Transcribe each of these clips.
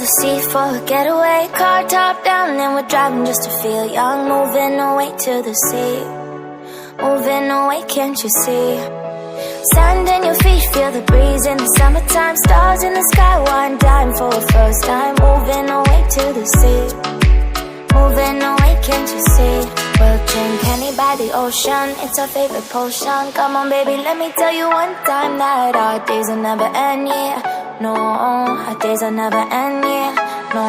sea for a getaway. Car top down and we're driving just to feel young. Moving away to the sea, moving away, can't you see? Sand in your feet, feel the breeze in the summertime. Stars in the sky, one dime for a first time. Moving away to the sea, moving away, can't you see? We'll drink honey by the ocean, it's our favorite potion. Come on baby, let me tell you one time that our days will never end, yeah. No, our days will never end, yeah. No.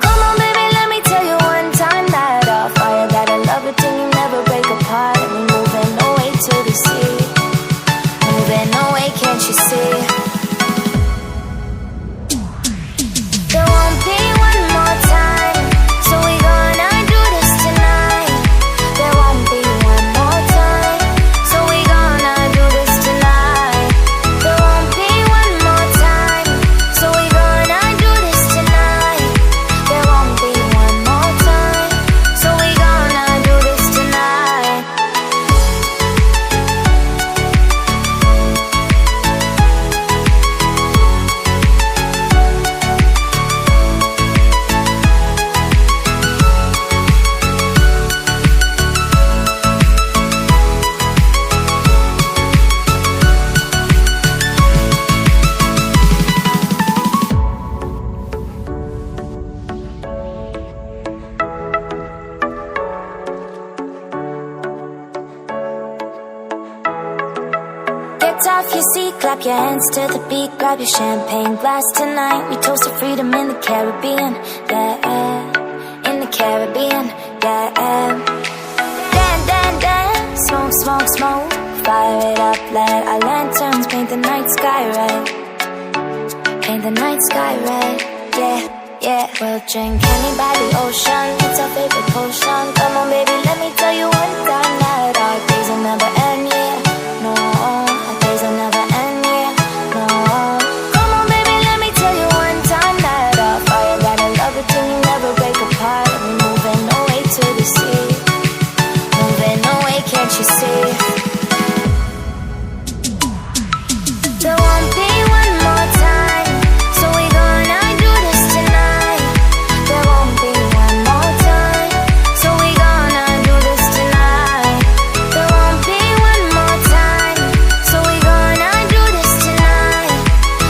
Come on baby, let me tell you one time that our fire got a love it till you never break apart. And we're moving away to the sea, moving away, can't you see? There won't be one more time, so we gonna do this tonight. There won't be one more time, so we gonna do this tonight. There won't be one more time, so we gonna do this tonight. There won't be one more time, so we gonna do this tonight. Get off your seat, clap your hands to the beat. Grab your champagne glass tonight. We toast to freedom in the Caribbean, yeah. In the Caribbean, yeah. Dan, dan, dan, smoke, smoke, smoke. Fire it up, let our lanterns paint the night sky red. Paint the night sky red, yeah, yeah. We'll drink honey by the ocean, it's our favorite potion. Come on baby, let me tell you one time that our days will never end, yeah. No, our days will never end, yeah. No. Come on baby, let me tell you one time that our fire got a love it till you never break apart. And we're moving away to the sea, moving away, can't you see? There won't be one more time, so we gonna do this tonight. There won't be one more time, so we gonna do this tonight. There won't be one more time, so we gonna do this tonight.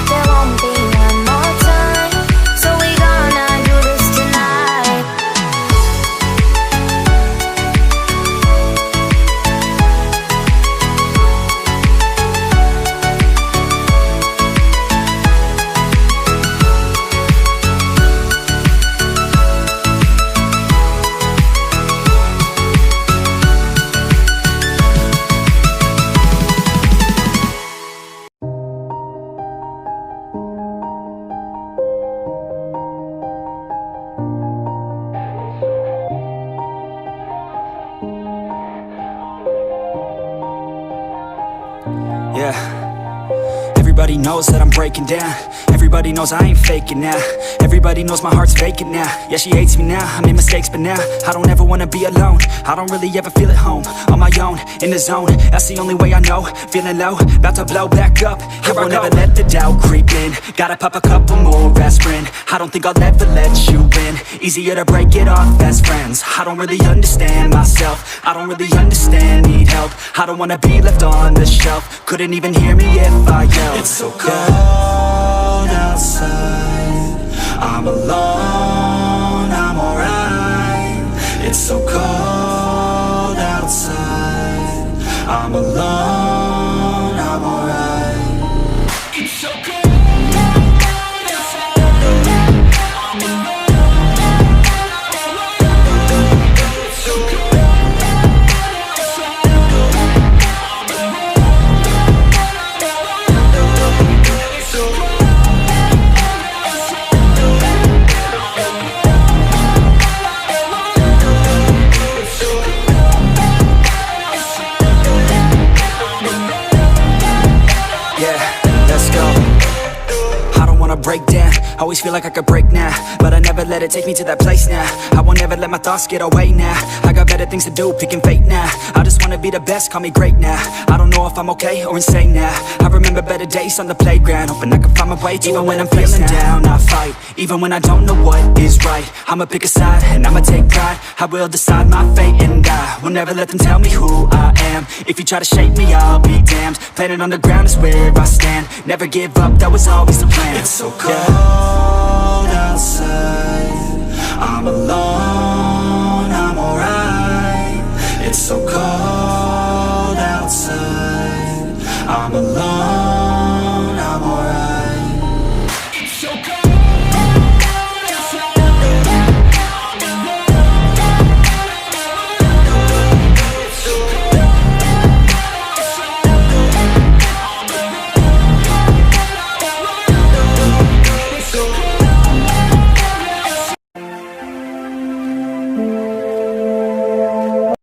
There won't be one more time, so we gonna do this tonight. Yeah. Everybody knows that I'm breaking down. Everybody knows I ain't faking now. Everybody knows my heart's vacant now. Yeah, she hates me now, I made mistakes but now I don't ever wanna be alone. I don't really ever feel at home. On my own, in the zone, that's the only way I know. Feeling low, about to blow back up. I won't ever let the doubt creep in. Gotta pop a couple more aspirin. I don't think I'll ever let you in. Easier to break it off best friends. I don't really understand myself. I don't really understand, need help. I don't wanna be left on the shelf. Couldn't even hear me if I yelled. It's so cold outside, I'm alone, I'm alright. It's so cold outside, I'm alone, I'm alright. It's so cold outside, I'm alone. It's so cold outside, I'm alone. It's so cold. break down. Always feel like I could break now, but I never let it take me to that place now. I won't ever let my thoughts get away now. I got better things to do, picking fate now. I just wanna be the best, call me great now. I don't know if I'm okay or insane now. I remember better days on the playground, hoping I can find my way even when I'm feeling down. I fight, even when I don't know what is right. I'ma pick a side, and I'ma take pride. I will decide my fate, and I will never let them tell me who I am. If you try to shape me, I'll be damned. Planet on the ground is where I stand. Never give up, that was always the plan. It's so cold outside, I'm alone, I'm alright. It's so cold outside, I'm alone.